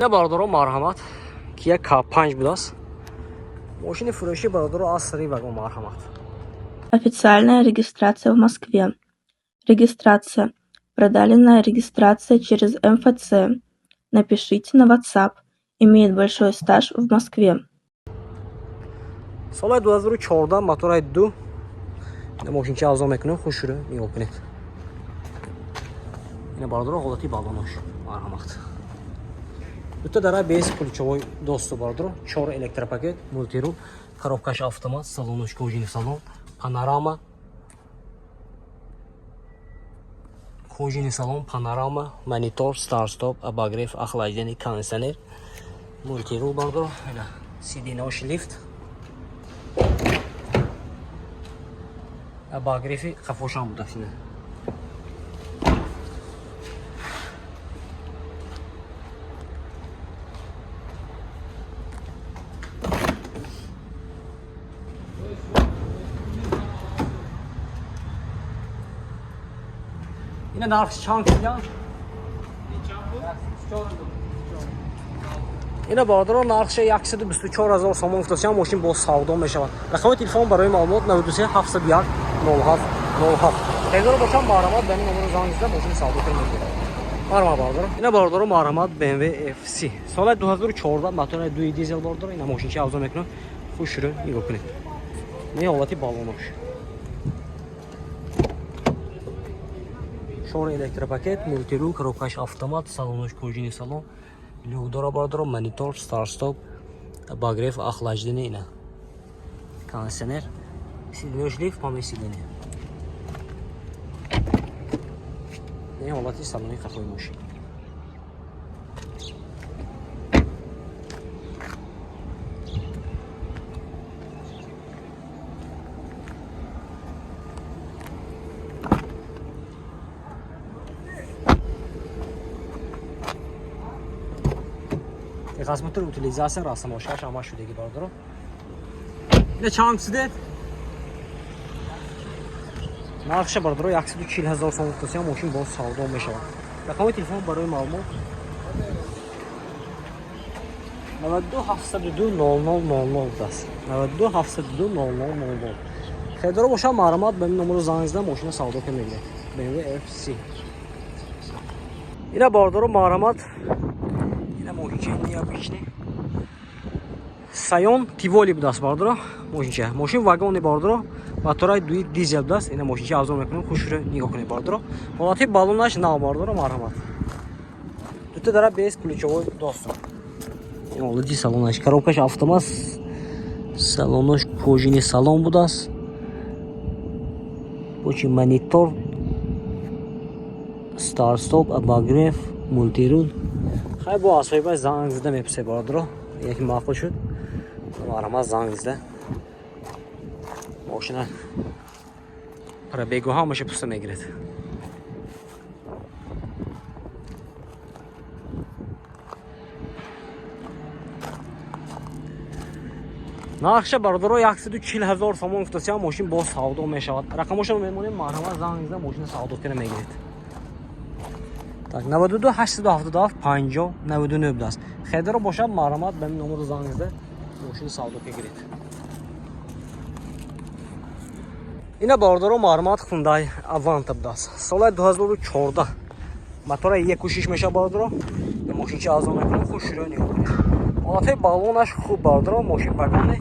Не бардоро марҳамат Kia K5 будас. Машины фурӯши бардоро асри вагон марҳамат. Официальная регистрация в Москве. Регистрация. Продалена регистрация через МФЦ. Напишите на WhatsApp. Имеет большой стаж в Москве. Соли 2014 мотораи 2 машинчи авзо мекунем. хушро нигоҳ кунед. Ина бардоро ҳолати балонош марҳамат. Дута дара без ключовой доступ бардоро 4 электропакет, мультирул, коробкаш автомат, салонош кожини салон, панорама, кожини салон, панорама, монитор, старт-стоп, обогрев, охлаждение, кондиционер, мультирул бардоро, ина сиденош лифт, обогрефи қафошам будаш ина. Ина нархш чанд килоям? Ина бардоро нархш 124000 сомон гуфтасам машин бо савдо мешавад. Рақами телефон барои маълумот 93 701 07 07. Тегро бошам марҳамат ба ин номер занг зада машин савдо кунед. Марҳамат бардоро. Ина бардоро марҳамат BMW FC. Соли 2014 мотори 2 дизел бардоро. Ина машин чи авзо мекунам. Хушро нигоҳ кунед. Не ҳолати балонош. 4 электропакет, мультирул, коробкаш автомат, салонош кожини салон, люкдора бардоро, монитор, старт-стоп, обогрев, охлаждение ина. Кондиционер, сиденош лифт, памяти сидения. Не ҳолати салони қафои машин. Қисмати утилизация расамошаш ҳама шудагӣ бардоро. Ина чанд сидед? Нархша бардоро 140000 сом гуфтасам машин боз савдо мешавад. Рақами телефон барои маълумот 92 702 0000 даст. 92 702 0000. Хедаро бошам марҳамат ба ин номеро занг зада машина савдо кунед. BMW FC. Ина бардоро марҳамат необычный Сайон Тиволи будаст бардоро машинча. Машин вагони бардоро мотораи 2 дизел будаст. Ина машинча авзо мекунем. хушро нигоҳ кунед бардоро. Ҳолати балонаш нав бардоро марҳамат. Дута дара без ключовой доступ. Ин ҳолати салонаш, коробкаш автомат, салонош кожини салон будаст. Бочи монитор, старт-стоп, обогрев, мультирул. Хай бо асбоби занг зада меписе бардоро. Яки маъқул шуд. Марҳамат занг зада. Машина пробегу ҳамаша пуста мегирад. нархша бардоро 140000 сомон гуфтасам машин боз савдо мешавад. рақамашро мемонем марҳамат занг зада машина савдо кунед мегиред. Так 92 877 50 99 даст. Хедаро бошад марҳамат ба ин номеро занг зада машин савдо кунед. Ина бардоро марҳамат Hyundai Avanta будаст. Соли 2014 мотори 1.6 меша бардоро. Машин чи авзо мекунем. хушро нигоҳ кунед. ҳолати балонаш хуб бардоро. машин вагони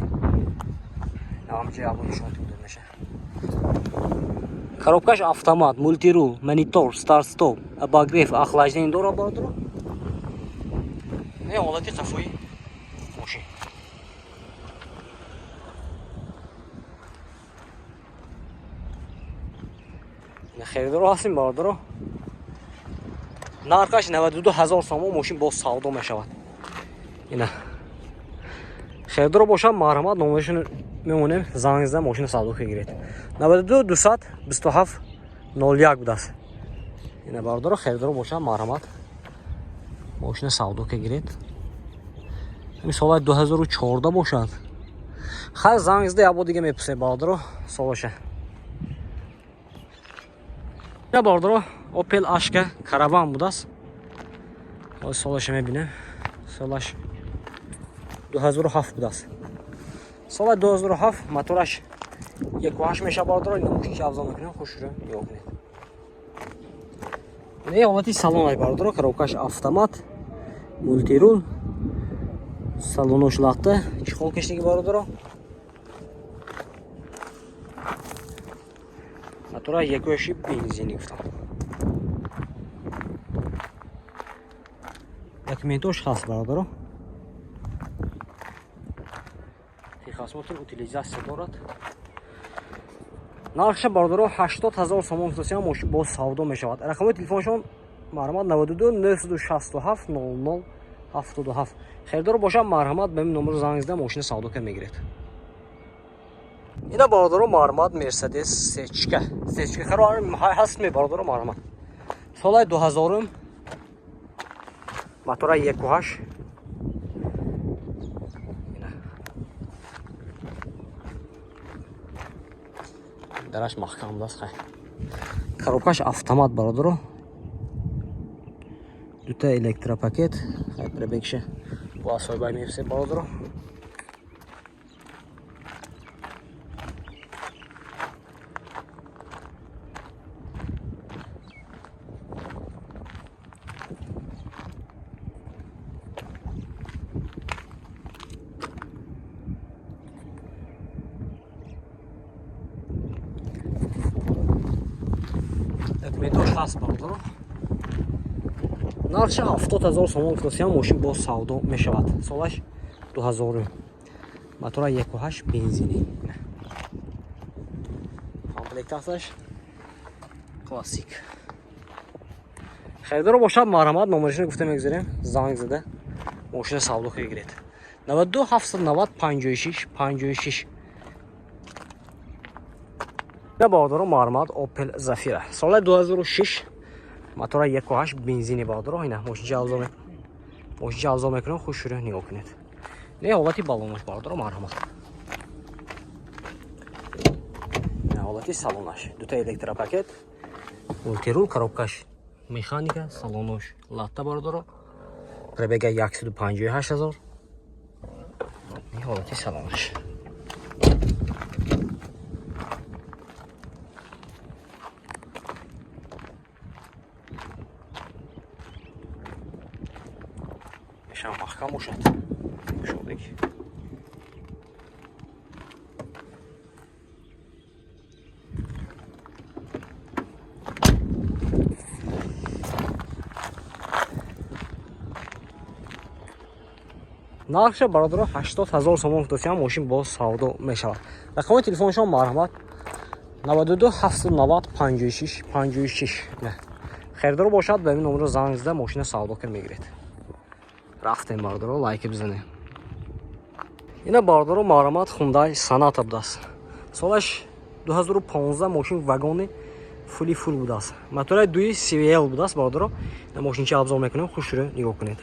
ҳамчи авлошон туда меша. Коробкаш автомат, мультирул, монитор, старт-стоп, обогрев, охлаждение дора бардоро. Не ҳолати қафои машин. херидаро ҳастем бардоро. нархаш 92000 сомон машин боз савдо мешавад. ина херидаро бошам марҳамат номерашон мемонем занг зада машина савдо кунед. 92 227 01 будаст. ина бардоро херидаро бошам марҳамат машина савдо кунед. ин соли 2014 бошад. хай занг зада ябо дига меписе бардоро солаша. ина бардоро Opel Ashka Caravan будаст. солаша мебинем. солаш 2007 будааст. соли 2007 мотораш 1.8 меша бардор. Ина мошинчи авзо мекунем, хушро нигоҳ кунед. Ин ҳолати салонаш бардор, коробкаш автомат, мультирул, салонош лахта, чихол киштаги бардор. Мотора 1.8 бензини гуфтам. Документош ҳаст бардор. Техасмотин утилизация дорад. Нархша бардор 80000 сомон футсиям мошин боз савдо мешавад. Рақами телефоншон марҳамат 92 967 00 77. Херидор бошад марҳамат ба ин номер занг зада мошин савдо ка мегиред. Ина бардор марҳамат Mercedes сечка. Сечка харор ҳаст ме бардор марҳамат. Соли 2000 мотора 1.8. Дараш маҳкам даст хай. Коробкаш автомат бардор. Дута электропакет, хай пребекше. Бо асоибай мефсе бардор. Документош ҳаст бардор. Нархша 70000 сомон футсиям мошин боз савдо мешавад. Солаш 2000. Мотора 1.8 бензини. Комплектациаш классик. Херидор бошад марҳамат номерашро гуфта мегузарем. Занг зада мошин савдо гиред. 92 790 56 56. На бардор марҳамат Opel Zafira. Соли 2006. Мотора 1.8 бензини бардор. Ина мошинчи авзо мекунем, хушро нигоҳ кунед. Не ҳолати баллонаш бардор марҳамат. Не ҳолати салонаш. Дута электропакет, мультирул, коробкаш механика, салонош латта бардор. Пробега 158000. Не ҳолати салонаш. Шам маҳкам бошад. Шодик. нархша бардор 80000 сомон футсиям мошин боз савдо мешавад. Рақами телефоншон марҳамат 92 790 56 56. Не. Херидор бошад ба ин номер занг зада мошин савдо ка мегиред. Рафтем бардор, лайк бизанед. Ина бардор марҳамат Hyundai Sonata будааст. Солаш 2015 мошин вагони фули фул будааст. Мотора 2 CVL будааст бардор. Ина мошинчи абзор мекунем, хушро нигоҳ кунед.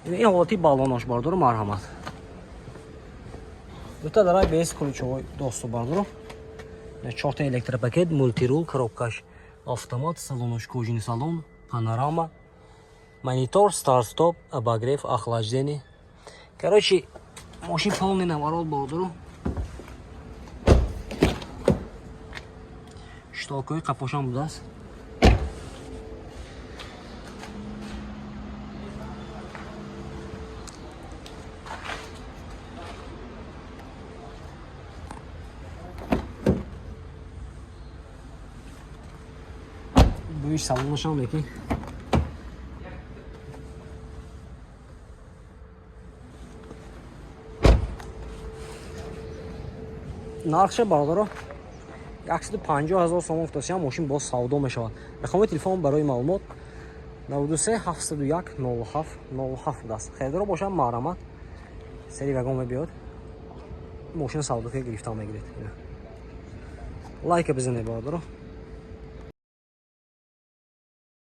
Ина ин ҳолати баллонош бардор марҳамат. Дута дарай без ключовой доступ бардор. Ина 4 электропакет, мультирул, коробкаш автомат, салонош кожини салон, панорама, монитор, старт-стоп, обогрев, охлаждение. Короче, мошин полный наворот бардор. Штолкои қапошам будааст. Буиш салонашам меки. нархша бардор 150000 сомон футсиям мошин боз савдо мешавад. Рақами телефон барои маълумот 93 701 07 07 будааст. Херидор бошад марҳамат сери вагон мебиёд, мошин савдо ка гирифта мегиред. Лайка бизанед бардор.